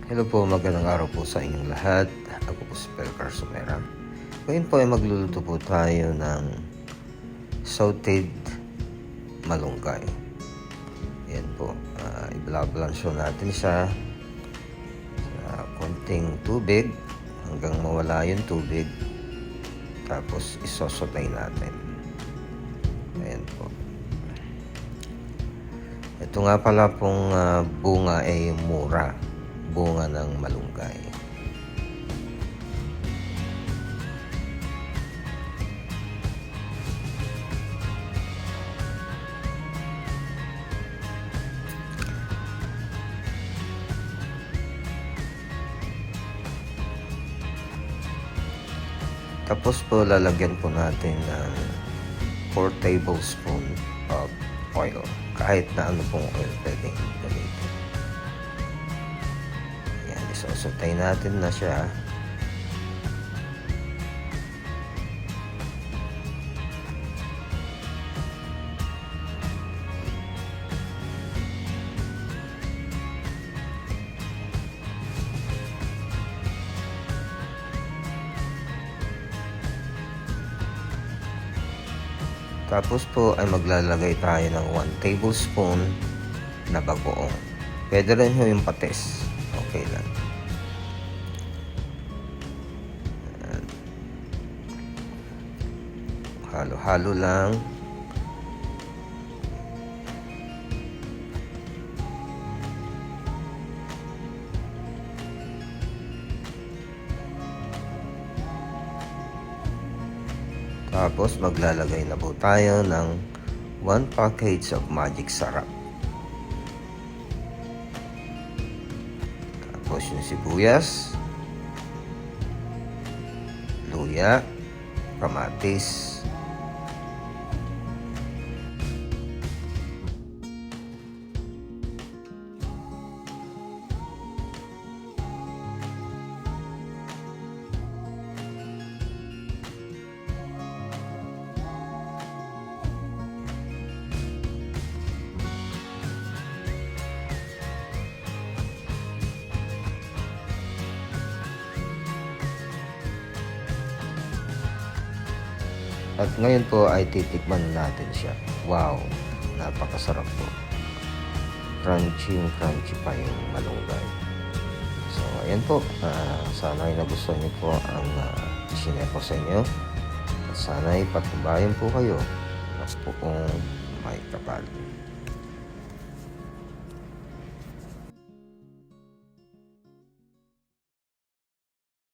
Hello po, magandang araw po sa inyong lahat. Ako po si Pelcar Sumera. Ngayon po ay magluluto po tayo ng sauteed malunggay. Yan po, i-blancho natin siya sa konting tubig hanggang mawala yung tubig. Tapos isosotay natin. Ayan po. Ito nga pala pong bunga ay mura. Bunga ng malunggay. Tapos po lalagyan po natin ng 4 tablespoon of oil. Kahit na ano pong oil pwedeng gamitin. Yan, isosotay natin na siya. Tapos po ay maglalagay tayo ng 1 tablespoon na bagoong. Pwede rin yung patis. Okay lang. Halo-halo lang. Tapos maglalagay na po tayo ng 1 package of magic sarap. Tapos yung sibuyas, luya, kamatis, at ngayon po ay titikman natin siya. Wow, napakasarap po. Crunchy pa yung malunggay. So ayan po, sana ay nagustuhan niyo po ang isinare ko sa inyo. At sana ay patubayan po kayo na po kung may kapal.